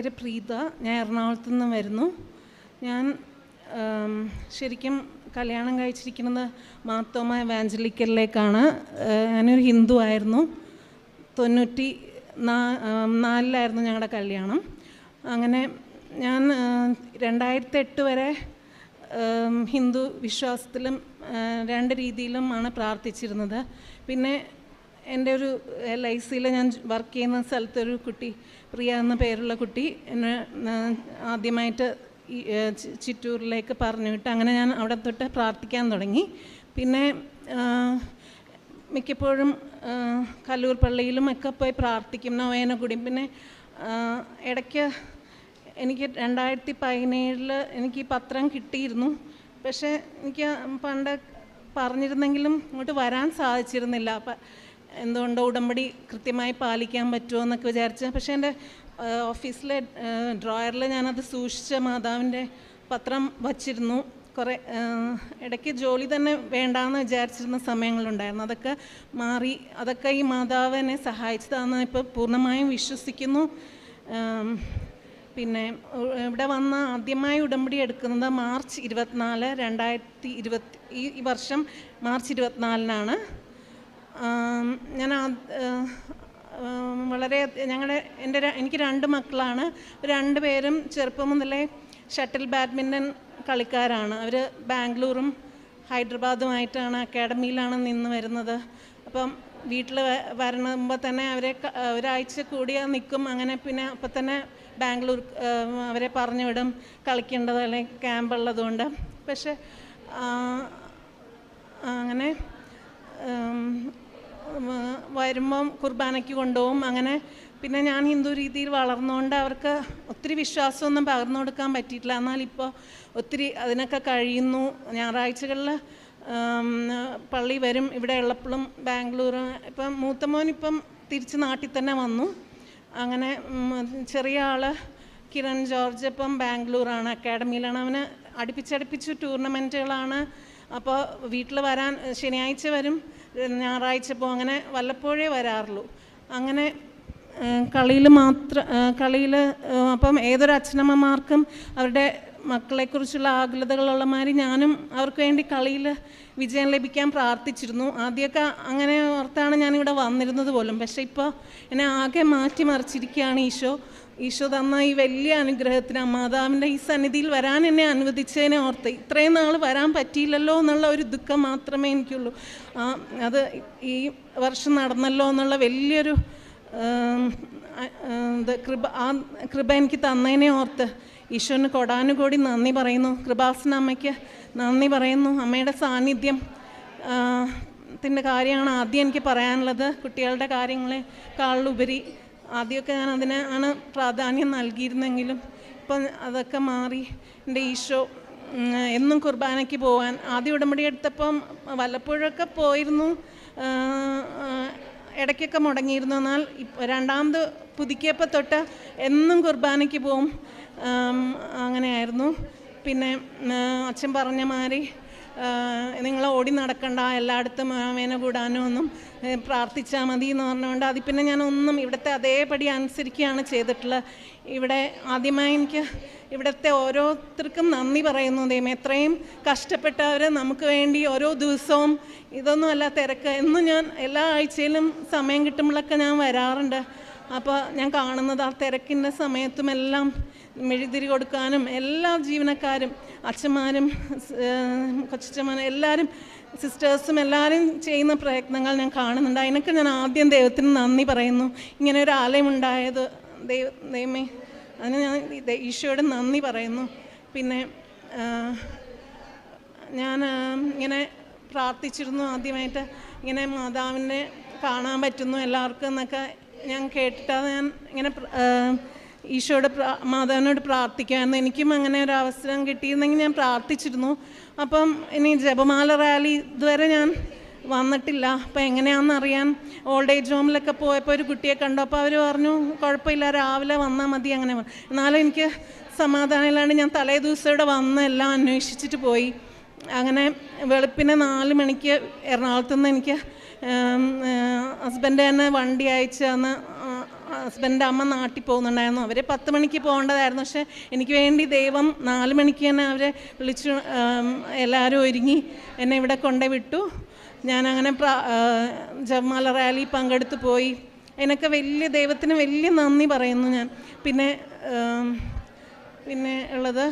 പേര് പ്രീത. ഞാൻ എറണാകുളത്തു നിന്ന് വരുന്നു. ഞാൻ ശരിക്കും കല്യാണം കഴിച്ചിരിക്കുന്നത് മാർത്തോമ എവാഞ്ചലിക്കലിലേക്കാണ്. ഞാനൊരു ഹിന്ദു ആയിരുന്നു. 94 ഞങ്ങളുടെ കല്യാണം. അങ്ങനെ ഞാൻ 2008 വരെ ഹിന്ദു വിശ്വാസത്തിലും 2 രീതിയിലുമാണ് പ്രാർത്ഥിച്ചിരുന്നത്. പിന്നെ എൻ്റെ ഒരു LIC-യിൽ ഞാൻ വർക്ക് ചെയ്യുന്ന സ്ഥലത്തൊരു കുട്ടി, പ്രിയ എന്ന പേരുള്ള കുട്ടി, എന്നെ ആദ്യമായിട്ട് ഈ ചിറ്റൂരിലേക്ക് പറഞ്ഞു വിട്ട് അങ്ങനെ ഞാൻ അവിടെ തൊട്ട് പ്രാർത്ഥിക്കാൻ തുടങ്ങി. പിന്നെ മിക്കപ്പോഴും കല്ലൂർ പള്ളിയിലും ഒക്കെ പോയി പ്രാർത്ഥിക്കും, നൊവേന കൂടി. പിന്നെ ഇടയ്ക്ക് എനിക്ക് 2017 എനിക്ക് ഈ പത്രം കിട്ടിയിരുന്നു. പക്ഷേ എനിക്ക് പണ്ട് പറഞ്ഞിരുന്നെങ്കിലും ഇങ്ങോട്ട് വരാൻ സാധിച്ചിരുന്നില്ല. അപ്പം എന്തുകൊണ്ടോ ഉടമ്പടി കൃത്യമായി പാലിക്കാൻ പറ്റുമോ എന്നൊക്കെ വിചാരിച്ച്. പക്ഷേ എൻ്റെ ഓഫീസിലെ ഡ്രോയറിൽ ഞാനത് സൂക്ഷിച്ച മാതാവിൻ്റെ പത്രം വച്ചിരുന്നു. കുറേ ഇടയ്ക്ക് ജോലി തന്നെ വേണ്ടാന്ന് വിചാരിച്ചിരുന്ന സമയങ്ങളുണ്ടായിരുന്നു. അതൊക്കെ മാറി. അതൊക്കെ ഈ മാതാവ് എന്നെ സഹായിച്ചതാണെന്ന് ഇപ്പോൾ പൂർണ്ണമായും വിശ്വസിക്കുന്നു. പിന്നെ ഇവിടെ വന്ന് ആദ്യമായി ഉടമ്പടി എടുക്കുന്നത് മാർച്ച് 24, 2020 ഈ വർഷം മാർച്ച് 24-നാണ്. ഞാൻ വളരെ എനിക്ക് 2 മക്കളാണ്. 2 പേരും ചെറുപ്പം മുതലേ ഷട്ടിൽ ബാഡ്മിൻ്റൺ കളിക്കാരാണ്. അവർ ബാംഗ്ലൂരും ഹൈദരാബാദുമായിട്ടാണ് അക്കാഡമിയിലാണ് നിന്ന് വരുന്നത്. അപ്പം വീട്ടിൽ വരുമ്പോൾ തന്നെ ഒരാഴ്ച കൂടിയാൽ നിൽക്കും. അങ്ങനെ പിന്നെ അപ്പം തന്നെ ബാംഗ്ലൂർ അവരെ പറഞ്ഞു വിടും, കളിക്കേണ്ടത് അല്ലെങ്കിൽ ക്യാമ്പുള്ളതുകൊണ്ട്. പക്ഷെ അങ്ങനെ വരുമ്പം കുർബാനയ്ക്ക് കൊണ്ടുപോകും. അങ്ങനെ പിന്നെ ഞാൻ ഹിന്ദു രീതിയിൽ വളർന്നുകൊണ്ട് അവർക്ക് ഒത്തിരി വിശ്വാസമൊന്നും പകർന്നു കൊടുക്കാൻ പറ്റിയിട്ടില്ല. എന്നാൽ ഇപ്പോൾ ഒത്തിരി അതിനൊക്കെ കഴിയുന്നു. ഞായറാഴ്ചകളിൽ പള്ളി വരും. ഇവിടെ ഉള്ളപ്പോഴും ബാംഗ്ലൂർ, ഇപ്പം മൂത്ത മോൻ ഇപ്പം തിരിച്ച് നാട്ടിൽ തന്നെ വന്നു. അങ്ങനെ ചെറിയ ആൾ കിരൺ ജോർജ് ഇപ്പം ബാംഗ്ലൂരാണ്, അക്കാഡമിയിലാണ്. അവന് അടുപ്പിച്ചടുപ്പിച്ച് ടൂർണമെൻറ്റുകളാണ്. അപ്പോൾ വീട്ടിൽ വരാൻ ശനിയാഴ്ച വരും, ഞായറാഴ്ച പോകും. അങ്ങനെ വല്ലപ്പോഴേ വരാറുള്ളൂ. അങ്ങനെ കളിയിൽ അപ്പം ഏതൊരു അച്ഛനമ്മമാർക്കും അവരുടെ മക്കളെക്കുറിച്ചുള്ള ആകുലതകളുള്ള മാതിരി ഞാനും അവർക്ക് വേണ്ടി കളിയിൽ വിജയം ലഭിക്കാൻ പ്രാർത്ഥിച്ചിരുന്നു. ആദ്യമൊക്കെ അങ്ങനെ ഓർത്താണ് ഞാനിവിടെ വന്നിരുന്നത് പോലും. പക്ഷേ ഇപ്പോൾ എന്നെ ആകെ മാറ്റിമറിച്ചിരിക്കുകയാണ് ഈശോ തന്ന ഈ വലിയ അനുഗ്രഹത്തിന്, മാതാവിൻ്റെ ഈ സന്നിധിയിൽ വരാൻ എന്നെ അനുവദിച്ചതിനെ ഓർത്ത്. ഇത്രയും നാൾ വരാൻ പറ്റിയില്ലല്ലോ എന്നുള്ള ഒരു ദുഃഖം മാത്രമേ എനിക്കുള്ളൂ. അത് ഈ വർഷം നടന്നല്ലോ എന്നുള്ള വലിയൊരു കൃപ എനിക്ക് തന്നതിനെ ഓർത്ത് ഈശോന് കൊടാനുകൂടി നന്ദി പറയുന്നു. കൃപാസന അമ്മയ്ക്ക് നന്ദി പറയുന്നു. അമ്മയുടെ സാന്നിധ്യം ത്തിൻ്റെ കാര്യമാണ് ആദ്യം എനിക്ക് പറയാനുള്ളത്. കുട്ടികളുടെ കാര്യങ്ങളെക്കാളുപരി ആദ്യമൊക്കെ ഞാൻ അതിനാണ് പ്രാധാന്യം നൽകിയിരുന്നെങ്കിലും ഇപ്പം അതൊക്കെ മാറി. എൻ്റെ ഈശോ എന്നും കുർബാനയ്ക്ക് പോകാൻ, ആദ്യം ഉടമ്പടി എടുത്തപ്പം വല്ലപ്പോഴൊക്കെ പോയിരുന്നു, ഇടയ്ക്കൊക്കെ മുടങ്ങിയിരുന്നു. എന്നാൽ രണ്ടാമത് പുതുക്കിയപ്പോൾ തൊട്ട് എന്നും കുർബാനയ്ക്ക് പോവും. അങ്ങനെയായിരുന്നു. പിന്നെ അച്ഛൻ പറഞ്ഞ മാതിരി നിങ്ങൾ ഓടി നടക്കണ്ട, എല്ലായിടത്തും വേന കൂടാനോ ഒന്നും പ്രാർത്ഥിച്ചാൽ മതി എന്ന് പറഞ്ഞുകൊണ്ട് അതിൽ പിന്നെ ഞാനൊന്നും ഇവിടുത്തെ അതേപടി അനുസരിക്കുകയാണ് ചെയ്തിട്ടുള്ളത്. ഇവിടെ ആദ്യമായി എനിക്ക് ഇവിടുത്തെ ഓരോരുത്തർക്കും നന്ദി പറയുന്നു. ദൈവം എത്രയും കഷ്ടപ്പെട്ടവർ നമുക്ക് വേണ്ടി ഓരോ ദിവസവും, ഇതൊന്നുമല്ല തിരക്ക്, എന്നും ഞാൻ എല്ലാ ആഴ്ചയിലും സമയം കിട്ടുമ്പോഴൊക്കെ ഞാൻ വരാറുണ്ട്. അപ്പോൾ ഞാൻ കാണുന്നത് ആ തിരക്കിൻ്റെ സമയത്തുമെല്ലാം മെഴുതിരി കൊടുക്കാനും എല്ലാ ജീവനക്കാരും, അച്ഛന്മാരും കൊച്ചമ്മമാരും എല്ലാവരും, സിസ്റ്റേഴ്സും എല്ലാവരും ചെയ്യുന്ന പ്രയത്നങ്ങൾ ഞാൻ കാണുന്നുണ്ട്. അതിനൊക്കെ ഞാൻ ആദ്യം ദൈവത്തിന് നന്ദി പറയുന്നു. ഇങ്ങനെ ഒരു ആലയമുണ്ടായത് ദൈവമേ, അതിന് ഞാൻ ഈശോയോട് നന്ദി പറയുന്നു. പിന്നെ ഞാൻ ഇങ്ങനെ പ്രാർത്ഥിച്ചിരുന്നു ആദ്യമായിട്ട്, ഇങ്ങനെ മാതാവിനെ കാണാൻ പറ്റുന്നു എല്ലാവർക്കും എന്നൊക്കെ ഞാൻ കേട്ടിട്ടാണ് ഞാൻ ഇങ്ങനെ ഈശോയോട് മാതാവിനോട് പ്രാർത്ഥിക്കുമായിരുന്നു. എനിക്കും അങ്ങനെ ഒരു അവസരം കിട്ടിയിരുന്നെങ്കിൽ ഞാൻ പ്രാർത്ഥിച്ചിരുന്നു. അപ്പം ഇനി ജപമാല റാലി ഇതുവരെ ഞാൻ വന്നിട്ടില്ല. അപ്പം എങ്ങനെയാണെന്നറിയാൻ ഓൾഡ് ഏജ് ഹോമിലൊക്കെ പോയപ്പോൾ ഒരു കുട്ടിയെ കണ്ടു. അപ്പോൾ അവർ പറഞ്ഞു കുഴപ്പമില്ല, രാവിലെ വന്നാൽ മതി. അങ്ങനെ എന്നാലും എനിക്ക് സമാധാനമില്ലാണ്ട് ഞാൻ തലേ ദിവസം ഇവിടെ വന്ന് എല്ലാം അന്വേഷിച്ചിട്ട് പോയി. അങ്ങനെ വെളുപ്പിനെ 4 മണിക്ക് എറണാകുളത്തുനിന്ന് എനിക്ക് ഹസ്ബൻഡ് തന്നെ വണ്ടി അയച്ച് തന്ന് ഹസ്ബൻഡിൻ്റെ അമ്മ നാട്ടിൽ പോകുന്നുണ്ടായിരുന്നു. അവർ 10 മണിക്ക് പോകേണ്ടതായിരുന്നു. പക്ഷേ എനിക്ക് വേണ്ടി ദൈവം 4 മണിക്ക് തന്നെ അവരെ വിളിച്ചു, എല്ലാവരും ഒരുങ്ങി എന്നെ ഇവിടെ കൊണ്ടേ വിട്ടു. ഞാനങ്ങനെ ജപമാല റാലി പങ്കെടുത്ത് പോയി. അതിനൊക്കെ ദൈവത്തിന് വലിയ നന്ദി പറയുന്നു ഞാൻ. പിന്നെ ഉള്ളത്,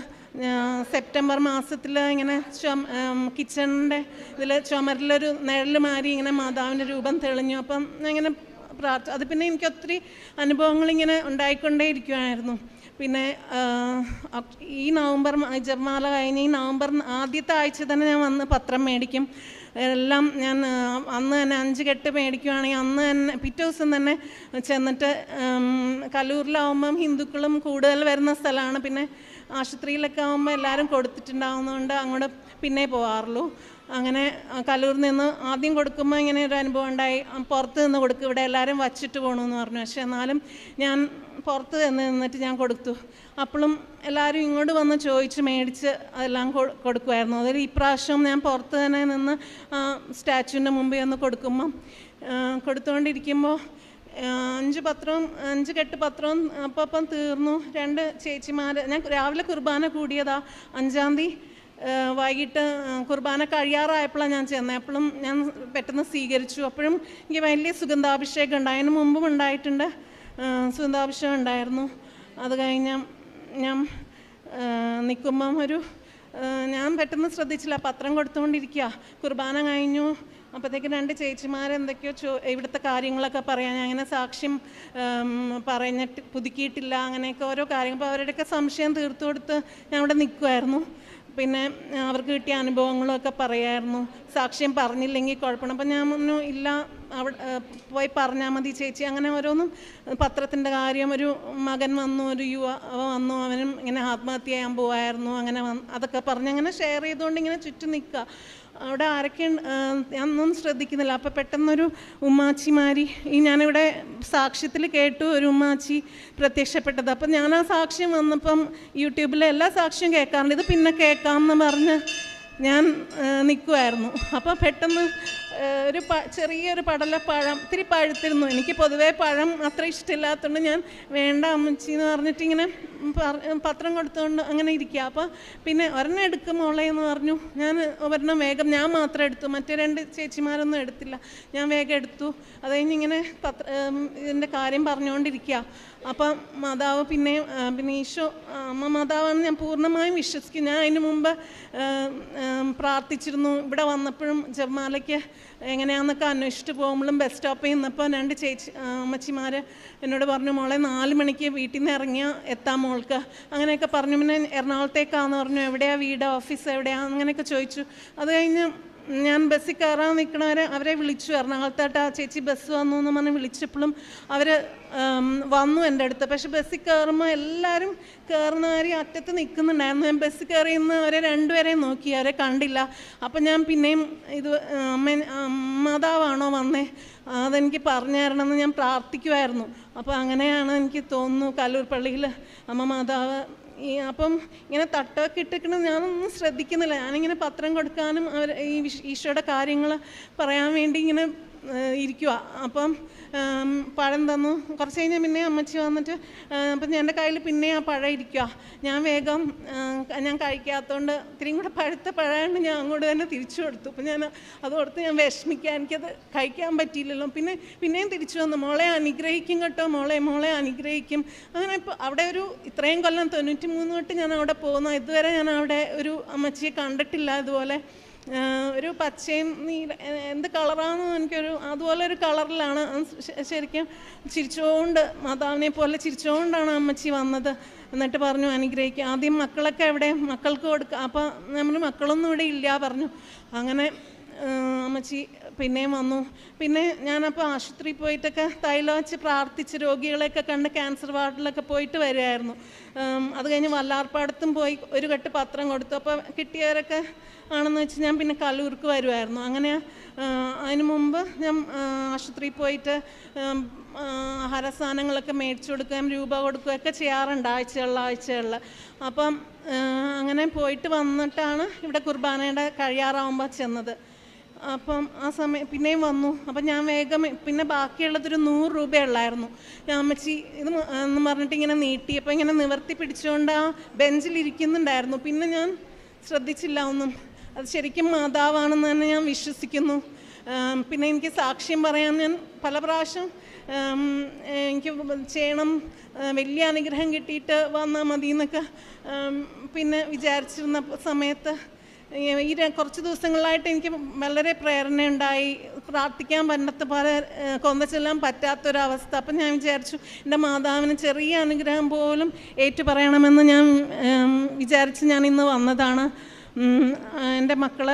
സെപ്റ്റംബർ മാസത്തിൽ ഇങ്ങനെ കിച്ചണിൻ്റെ ഇതിൽ ചുമരിലൊരു നിഴൽ മാറി ഇങ്ങനെ മാതാവിൻ്റെ രൂപം തെളിഞ്ഞു. അപ്പം ഇങ്ങനെ അത് പിന്നെ എനിക്ക് ഒത്തിരി അനുഭവങ്ങളിങ്ങനെ ഉണ്ടായിക്കൊണ്ടേ ഇരിക്കുമായിരുന്നു. പിന്നെ ഈ നവംബർ ജപമാല കഴിഞ്ഞ് ഈ നവംബർ ആദ്യത്തെ ആഴ്ച തന്നെ ഞാൻ വന്ന് പത്രം മേടിക്കും. എല്ലാം ഞാൻ അന്ന് തന്നെ 5 കെട്ട് മേടിക്കുകയാണെങ്കിൽ അന്ന് തന്നെ പിറ്റേ ദിവസം തന്നെ ചെന്നിട്ട്, കലൂരിലാവുമ്പം ഹിന്ദുക്കളും കൂടുതൽ വരുന്ന സ്ഥലമാണ്. പിന്നെ ആശുപത്രിയിലൊക്കെ ആകുമ്പോൾ എല്ലാവരും കൊടുത്തിട്ടുണ്ടാവുന്നതുകൊണ്ട് അങ്ങോട്ട് പിന്നെ പോകാറുള്ളൂ. അങ്ങനെ കലൂരിൽ നിന്ന് ആദ്യം കൊടുക്കുമ്പോൾ ഇങ്ങനെ ഒരു അനുഭവം ഉണ്ടായി. പുറത്ത് നിന്ന് കൊടുക്കും, ഇവിടെ എല്ലാവരും വച്ചിട്ട് പോകണമെന്ന് പറഞ്ഞു. പക്ഷേ എന്നാലും ഞാൻ പുറത്ത് നിന്നിട്ട് ഞാൻ കൊടുത്തു. അപ്പോഴും എല്ലാവരും ഇങ്ങോട്ട് വന്ന് ചോദിച്ച് മേടിച്ച് അതെല്ലാം കൊടുക്കുമായിരുന്നു. അതിൽ ഇപ്രാവശ്യം ഞാൻ പുറത്ത് തന്നെ നിന്ന് സ്റ്റാച്യൂവിൻ്റെ മുമ്പിൽ ഒന്ന് കൊടുക്കുമ്പം കൊടുത്തുകൊണ്ടിരിക്കുമ്പോൾ 5 കെട്ട് പത്രവും അപ്പം തീർന്നു. 2 ചേച്ചിമാർ, ഞാൻ രാവിലെ കുർബാന കൂടിയതാ 5-ാം തീയതി വൈകിട്ട് കുർബാന കഴിയാറായപ്പോഴാണ് ഞാൻ ചെന്നത്. അപ്പോഴും ഞാൻ പെട്ടെന്ന് സ്വീകരിച്ചു. അപ്പോഴും എനിക്ക് വലിയ സുഗന്ധാഭിഷേകം ഉണ്ടായി. അതിന് മുമ്പും ഉണ്ടായിട്ടുണ്ട്, സുഗന്ധാഭിഷേകം ഉണ്ടായിരുന്നു. അത് കഴിഞ്ഞ് ഞാൻ നിൽക്കുമ്പം ഞാൻ പെട്ടെന്ന് ശ്രദ്ധിച്ചില്ല, പത്രം കൊടുത്തുകൊണ്ടിരിക്കുക. കുർബാന കഴിഞ്ഞു. അപ്പോഴത്തേക്ക് 2 ചേച്ചിമാർ എന്തൊക്കെയോ ഇവിടുത്തെ കാര്യങ്ങളൊക്കെ പറയാം. ഞാൻ അങ്ങനെ സാക്ഷ്യം പറഞ്ഞിട്ട് പുതുക്കിയിട്ടില്ല, അങ്ങനെയൊക്കെ ഓരോ കാര്യങ്ങൾ. അപ്പോൾ അവരുടെയൊക്കെ സംശയം തീർത്തു കൊടുത്ത് ഞാൻ അവിടെ നിൽക്കുമായിരുന്നു. പിന്നെ അവർക്ക് കിട്ടിയ അനുഭവങ്ങളൊക്കെ പറയായിരുന്നു. സാക്ഷ്യം പറഞ്ഞില്ലെങ്കിൽ കുഴപ്പമാണ്. അപ്പം ഞാൻ പറഞ്ഞു, ഇല്ല, അവിടെ പോയി പറഞ്ഞാൽ മതി ചേച്ചി. അങ്ങനെ ഓരോന്നും പത്രത്തിൻ്റെ കാര്യം, ഒരു മകൻ വന്നു, ഒരു യുവാവ് വന്നു, അവനും ഇങ്ങനെ ആത്മഹത്യ ചെയ്യാൻ പോവായിരുന്നു. അങ്ങനെ അതൊക്കെ പറഞ്ഞ് അങ്ങനെ ഷെയർ ചെയ്തുകൊണ്ട് ഇങ്ങനെ ചുറ്റും നിൽക്കുക. അവിടെ ആരൊക്കെ ഞാനൊന്നും ശ്രദ്ധിക്കുന്നില്ല. അപ്പോൾ പെട്ടെന്നൊരു ഉമ്മാച്ചിമാരി, ഞാനിവിടെ സാക്ഷ്യത്തിൽ കേട്ടു ഒരു ഉമ്മാച്ചി പ്രത്യക്ഷപ്പെട്ടത്. അപ്പം ഞാൻ ആ സാക്ഷ്യം വന്നപ്പം യൂട്യൂബിലെ എല്ലാ സാക്ഷ്യവും കേൾക്കാറുണ്ട്. ഇത് പിന്നെ കേൾക്കാമെന്ന് പറഞ്ഞ് ഞാൻ നിൽക്കുമായിരുന്നു. അപ്പോൾ പെട്ടെന്ന് ഒരു ചെറിയൊരു പടലപ്പഴം, ഇത്തിരി പഴുത്തിരുന്നു. എനിക്ക് പൊതുവേ പഴം അത്ര ഇഷ്ടമില്ലാത്തതുകൊണ്ട് ഞാൻ വേണ്ട അമ്മച്ചി എന്ന് പറഞ്ഞിട്ട് ഇങ്ങനെ പത്രം കൊടുത്തുകൊണ്ട് അങ്ങനെ ഇരിക്കുക. അപ്പോൾ പിന്നെ ഒരെണ്ണം എടുക്കും മോളെ എന്ന് പറഞ്ഞു. ഞാൻ ഒരെണ്ണം വേഗം ഞാൻ മാത്രം എടുത്തു, മറ്റേ 2 ചേച്ചിമാരൊന്നും എടുത്തില്ല. ഞാൻ വേഗം എടുത്തു. അത് കഴിഞ്ഞ് ഇങ്ങനെ ഇതിൻ്റെ കാര്യം പറഞ്ഞുകൊണ്ടിരിക്കുക. അപ്പം മാതാവ് പിന്നെ ഈശോ അമ്മ മാതാവാണെന്ന് ഞാൻ പൂർണ്ണമായും വിശ്വസിക്കും. ഞാൻ അതിന് മുമ്പ് പ്രാർത്ഥിച്ചിരുന്നു. ഇവിടെ വന്നപ്പോഴും ജപമാലയ്ക്ക് എങ്ങനെയാണെന്നൊക്കെ അന്വേഷിച്ചിട്ട് പോകുമ്പോഴും ബസ് സ്റ്റോപ്പിൽ നിന്നപ്പോൾ 2 അമ്മച്ചിമാർ എന്നോട് പറഞ്ഞു, മോളെ 4 മണിക്ക് വീട്ടിൽ നിന്ന് ഇറങ്ങിയാൽ എത്താം മോൾക്ക്, അങ്ങനെയൊക്കെ പറഞ്ഞു. പിന്നെ എറണാകുളത്തേക്കാന്ന് പറഞ്ഞു. എവിടെയാണ് വീട്, ഓഫീസ് എവിടെയാണ്, അങ്ങനെയൊക്കെ ചോദിച്ചു. അത് കഴിഞ്ഞ് ഞാൻ ബസ്സിൽ കയറാൻ നിൽക്കണവരെ അവരെ വിളിച്ചു. എറണാകുളത്തായിട്ട് ചേച്ചി ബസ് വന്നു എന്ന് പറഞ്ഞ് വിളിച്ചപ്പോഴും അവർ വന്നു എൻ്റെ അടുത്ത്. പക്ഷെ ബസ്സിൽ കയറുമ്പോൾ എല്ലാവരും കയറുന്നവരെ അറ്റത്ത് നിൽക്കുന്നുണ്ടായിരുന്നു. ഞാൻ ബസ്സിൽ കയറി നിന്ന് അവരെ 2 പേരെയും നോക്കി, അവരെ കണ്ടില്ല. അപ്പം ഞാൻ പിന്നെയും ഇത് മാതാവാണോ വന്നേ, അതെനിക്ക് പറഞ്ഞു തരണമെന്ന് ഞാൻ പ്രാർത്ഥിക്കുമായിരുന്നു. അപ്പോൾ അങ്ങനെയാണ് എനിക്ക് തോന്നുന്നു കല്ലൂർ പള്ളിയിൽ അമ്മ മാതാവ് അപ്പം ഇങ്ങനെ തട്ടൊക്കെ ഇട്ടിരിക്കണം. ഞാനൊന്നും ശ്രദ്ധിക്കുന്നില്ല. ഞാനിങ്ങനെ പത്രം കൊടുക്കാനും ഈ ഈശോയുടെ കാര്യങ്ങൾ പറയാൻ വേണ്ടി ഇങ്ങനെ ഇരിക്കുക. അപ്പം പഴം തന്നു. കുറച്ച് കഴിഞ്ഞാൽ പിന്നെ അമ്മച്ചി വന്നിട്ട് അപ്പം എൻ്റെ കയ്യിൽ പിന്നെ ആ പഴം ഇരിക്കുക. ഞാൻ വേഗം ഞാൻ കഴിക്കാത്തതുകൊണ്ട് ഇത്തിരിയും കൂടെ പഴുത്ത പഴമായിട്ട് ഞാൻ അങ്ങോട്ട് തന്നെ തിരിച്ചു കൊടുത്തു. അപ്പം ഞാൻ അത് കൊടുത്ത് ഞാൻ വിഷമിക്കുക, എനിക്കത് കഴിക്കാൻ പറ്റിയില്ലല്ലോ. പിന്നെയും തിരിച്ചു വന്നു. മോളെ അനുഗ്രഹിക്കും കേട്ടോ, മോളെ അനുഗ്രഹിക്കും. അങ്ങനെ ഇപ്പോൾ അവിടെ ഇത്രയും കൊല്ലം 93 തൊട്ട് ഞാൻ അവിടെ പോകുന്നു. ഇതുവരെ ഞാൻ അവിടെ ഒരു അമ്മച്ചിയെ കണ്ടിട്ടില്ല. ഇതുപോലെ ഒരു പച്ചയും നീല എന്ത് കളറാണെന്ന് അതുപോലെ ഒരു കളറിലാണ്. ശരിക്കും ചിരിച്ചുകൊണ്ട്, മാതാവിനെ പോലെ ചിരിച്ചുകൊണ്ടാണ് അമ്മച്ചി വന്നത്. എന്നിട്ട് പറഞ്ഞു അനുഗ്രഹിക്കുക. ആദ്യം മക്കളൊക്കെ എവിടെ, മക്കൾക്ക് കൊടുക്കുക. അപ്പം നമ്മൾ മക്കളൊന്നും ഇവിടെ ഇല്ല പറഞ്ഞു. അങ്ങനെ അമ്മച്ചി പിന്നെയും വന്നു. പിന്നെ ഞാനപ്പോൾ ആശുപത്രിയിൽ പോയിട്ടൊക്കെ തൈലം വെച്ച് പ്രാർത്ഥിച്ച് രോഗികളെയൊക്കെ കണ്ട് ക്യാൻസർ വാർഡിലൊക്കെ പോയിട്ട് വരുമായിരുന്നു. അത് കഴിഞ്ഞ് വല്ലാർപ്പാടത്തും പോയി ഒരു കെട്ട് പത്രം കൊടുത്തു. അപ്പോൾ കിട്ടിയവരൊക്കെ ആണെന്ന് വെച്ച് ഞാൻ പിന്നെ കലൂർക്ക് വരുമായിരുന്നു. അങ്ങനെ അതിന് മുമ്പ് ഞാൻ ആശുപത്രിയിൽ പോയിട്ട് ആഹാരസാധനങ്ങളൊക്കെ മേടിച്ചു കൊടുക്കുകയും രൂപ കൊടുക്കുകയൊക്കെ ചെയ്യാറുണ്ട് ആഴ്ചകളിൽ. അപ്പം അങ്ങനെ പോയിട്ട് വന്നിട്ടാണ് ഇവിടെ കുർബാനയുടെ കഴിയാറാവുമ്പോൾ ചെന്നത്. അപ്പം ആ സമയം പിന്നെയും വന്നു. അപ്പം ഞാൻ വേഗം പിന്നെ ബാക്കിയുള്ളതൊരു 100 രൂപയുള്ളായിരുന്നു. ഞാൻ അമ്മച്ചി ഇത് എന്ന് പറഞ്ഞിട്ട് ഇങ്ങനെ നീട്ടി. അപ്പോൾ ഇങ്ങനെ നിവർത്തി പിടിച്ചുകൊണ്ട് ആ ബെഞ്ചിലിരിക്കുന്നുണ്ടായിരുന്നു. പിന്നെ ഞാൻ ശ്രദ്ധിച്ചില്ല ഒന്നും. അത് ശരിക്കും മാതാവാണെന്ന് തന്നെ ഞാൻ വിശ്വസിക്കുന്നു. പിന്നെ എനിക്ക് സാക്ഷ്യം പറയാൻ ഞാൻ പല പ്രാവശ്യം എനിക്ക് ചെയ്യണം, വലിയ അനുഗ്രഹം കിട്ടിയിട്ട് വന്നാൽ മതി എന്നൊക്കെ പിന്നെ വിചാരിച്ചിരുന്ന സമയത്ത് ഈ കുറച്ച് ദിവസങ്ങളായിട്ട് എനിക്ക് വളരെ പ്രേരണയുണ്ടായി. പ്രാർത്ഥിക്കാൻ പറ്റാത്ത പോലെ കൊന്ത ചെല്ലാൻ പറ്റാത്തൊരവസ്ഥ. അപ്പം ഞാൻ വിചാരിച്ചു എൻ്റെ മാതാവിന് ചെറിയ അനുഗ്രഹം പോലും ഏറ്റു പറയണമെന്ന് ഞാൻ വിചാരിച്ച് ഞാൻ ഇന്ന് വന്നതാണ്. എൻ്റെ മക്കൾ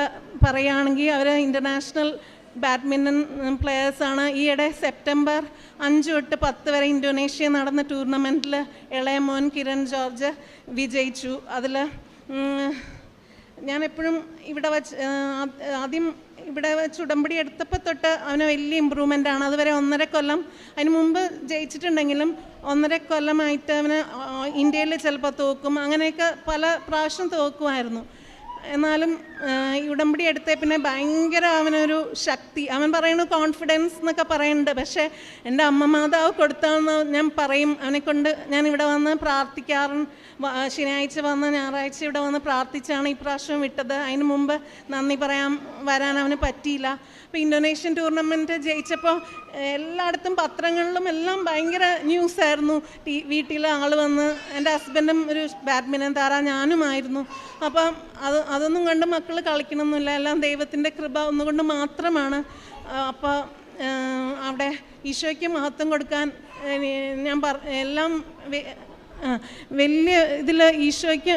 പറയുകയാണെങ്കിൽ അവർ ഇൻ്റർനാഷണൽ ബാഡ്മിൻ്റൺ പ്ലെയേഴ്സാണ്. ഈയിടെ സെപ്റ്റംബർ 5 തൊട്ട് 10 വരെ ഇന്തോനേഷ്യ നടന്ന ടൂർണമെൻറ്റിൽ ഇളയ മോൻ കിരൺ ജോർജ് വിജയിച്ചു. അതിൽ ഞാനെപ്പോഴും ഇവിടെ ആദ്യം ഇവിടെ വെച്ച് ഉടമ്പടി എടുത്തപ്പോൾ തൊട്ട് അവന് വലിയ ഇമ്പ്രൂവ്മെൻ്റാണ്. അതുവരെ 1.5 കൊല്ലം അതിന് മുമ്പ് ജയിച്ചിട്ടുണ്ടെങ്കിലും 1.5 കൊല്ലമായിട്ട് അവന് ഇന്ത്യയിൽ ചിലപ്പോൾ തോക്കും, അങ്ങനെയൊക്കെ പല പ്രാവശ്യം തോക്കുമായിരുന്നു. എന്നാലും ഈ ഉടമ്പടി എടുത്തേ പിന്നെ ഭയങ്കര അവനൊരു ശക്തി, അവൻ പറയുന്നത് കോൺഫിഡൻസ് എന്നൊക്കെ പറയുന്നുണ്ട്. പക്ഷേ എൻ്റെ അമ്മ മാതാവ് കൊടുത്താന്ന് ഞാൻ പറയും. അവനെക്കൊണ്ട് ഞാൻ ഇവിടെ വന്ന് പ്രാർത്ഥിക്കാറുണ്ട്. ശനിയാഴ്ച വന്ന് ഞായറാഴ്ച ഇവിടെ വന്ന് പ്രാർത്ഥിച്ചാണ് ഈ പ്രാവശ്യം വിട്ടത്. അതിന് മുമ്പ് നന്ദി പറയാൻ വരാൻ അവന് പറ്റിയില്ല. അപ്പോൾ ഇന്തോനേഷ്യൻ ടൂർണമെൻറ്റ് ജയിച്ചപ്പോൾ എല്ലായിടത്തും പത്രങ്ങളിലും എല്ലാം ഭയങ്കര ന്യൂസായിരുന്നു. വീട്ടിൽ ആൾ വന്ന്, എൻ്റെ ഹസ്ബൻഡും ഒരു ബാഡ്മിൻ്റൺ താരം, ഞാനുമായിരുന്നു. അപ്പം അതൊന്നും കണ്ട് മക്കൾ കളിക്കണമെന്നില്ല, എല്ലാം ദൈവത്തിൻ്റെ കൃപ ഒന്നുകൊണ്ട് മാത്രമാണ്. അപ്പോൾ അവിടെ ഈശോയ്ക്ക് മഹത്വം കൊടുക്കാൻ ഞാൻ എല്ലാം വലിയ ഇതിൽ ഈശോയ്ക്ക്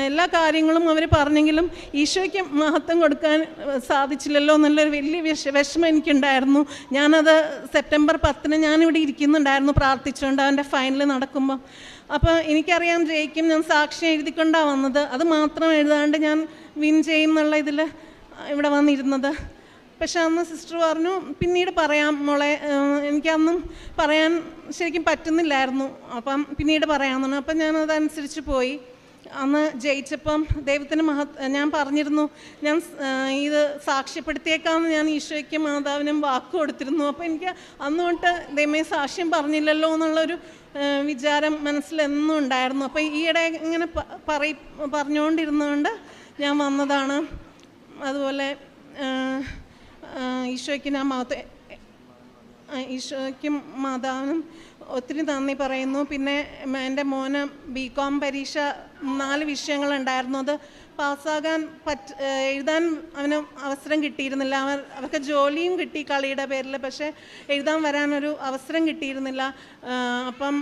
എല്ലാ കാര്യങ്ങളും അവർ പറഞ്ഞെങ്കിലും ഈശോയ്ക്ക് മഹത്വം കൊടുക്കാൻ സാധിച്ചില്ലല്ലോ എന്നുള്ളൊരു വലിയ വിഷമം എനിക്കുണ്ടായിരുന്നു. ഞാനത് സെപ്റ്റംബർ 10 ഞാനിവിടെ ഇരിക്കുന്നുണ്ടായിരുന്നു പ്രാർത്ഥിച്ചുകൊണ്ട് അവൻ്റെ ഫൈനൽ നടക്കുമ്പോൾ. അപ്പോൾ എനിക്കറിയാം ജയിക്കും, ഞാൻ സാക്ഷ്യം എഴുതിക്കൊണ്ടാണ് വന്നത്. അത് മാത്രം എഴുതാണ്ട് ഞാൻ വിൻ ചെയ്യുന്നുള്ള ഇതിൽ ഇവിടെ വന്നിരുന്നത്. പക്ഷെ അന്ന് സിസ്റ്റർ പറഞ്ഞു പിന്നീട് പറയാം മോളെ, എനിക്കന്നും പറയാൻ ശരിക്കും പറ്റുന്നില്ലായിരുന്നു. അപ്പം പിന്നീട് പറയാമെന്ന് പറഞ്ഞു. അപ്പം ഞാനതനുസരിച്ച് പോയി. അന്ന് ജയിച്ചപ്പം ദൈവത്തിന് ഞാൻ പറഞ്ഞിരുന്നു, ഞാൻ ഇത് സാക്ഷ്യപ്പെടുത്തിയേക്കാമെന്ന് ഞാൻ ഈശോയ്ക്കും മാതാവിനും വാക്ക് കൊടുത്തിരുന്നു. അപ്പോൾ എനിക്ക് അന്ന് തൊട്ട് ദൈവമേ സാക്ഷ്യം പറഞ്ഞില്ലല്ലോ എന്നുള്ളൊരു വിചാരം മനസ്സിലെന്നും ഉണ്ടായിരുന്നു. അപ്പോൾ ഈയിടെ ഇങ്ങനെ പറഞ്ഞുകൊണ്ടിരുന്നുകൊണ്ട് ഞാൻ വന്നതാണ്. അതുപോലെ ഈശോയ്ക്കും മാതാവിനും ഒത്തിരി നന്ദി പറയുന്നു. പിന്നെ എൻ്റെ മോന് BCom പരീക്ഷ 4 വിഷയങ്ങളുണ്ടായിരുന്നു. അത് പാസ്സാകാൻ എഴുതാൻ അവന് അവസരം കിട്ടിയിരുന്നില്ല. അവർക്ക് ജോലിയും കിട്ടി കളിയുടെ പേരിൽ, പക്ഷേ എഴുതാൻ വരാനൊരു അവസരം കിട്ടിയിരുന്നില്ല. അപ്പം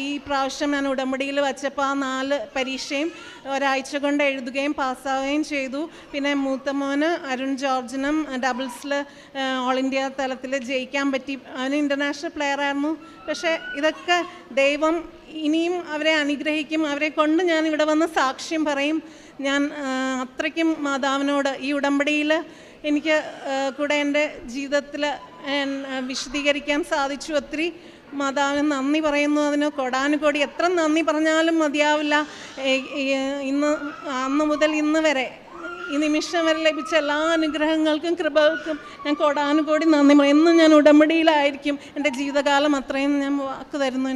ഈ പ്രാവശ്യം ഞാൻ ഉടമ്പടിയിൽ വച്ചപ്പോൾ ആ 4 പരീക്ഷയും ഒരാഴ്ച കൊണ്ട് എഴുതുകയും പാസ്സാവുകയും ചെയ്തു. പിന്നെ മൂത്ത മോന് അരുൺ ജോർജിനും ഡബിൾസിൽ ഓൾ ഇന്ത്യ തലത്തിൽ ജയിക്കാൻ പറ്റി. അവന് ഇൻ്റർനാഷണൽ പ്ലെയറായിരുന്നു. പക്ഷേ ഇതൊക്കെ ദൈവം ഇനിയും അവരെ അനുഗ്രഹിക്കും. അവരെ കൊണ്ട് ഞാൻ ഇവിടെ വന്ന് സാക്ഷ്യം പറയും. ഞാൻ അത്രയ്ക്കും മാതാവിനോട് ഈ ഉടമ്പടിയിൽ എനിക്ക് കൂടെ എൻ്റെ ജീവിതത്തിൽ വിശദീകരിക്കാൻ സാധിച്ചു. ഒത്തിരി മാതാവിന് നന്ദി പറയുന്നു. അതിന് കൊടാനുകോടി എത്ര നന്ദി പറഞ്ഞാലും മതിയാവില്ല. അന്ന് മുതൽ ഇന്ന് വരെ ഈ നിമിഷം വരെ ലഭിച്ച എല്ലാ അനുഗ്രഹങ്ങൾക്കും കൃപകൾക്കും ഞാൻ കൊടാനുകോടി നന്ദി പറയും. എന്നും ഞാൻ ഉടമ്പടിയിലായിരിക്കും. എൻ്റെ ജീവിതകാലം അത്രയും ഞാൻ വാക്ക് തരുന്നു.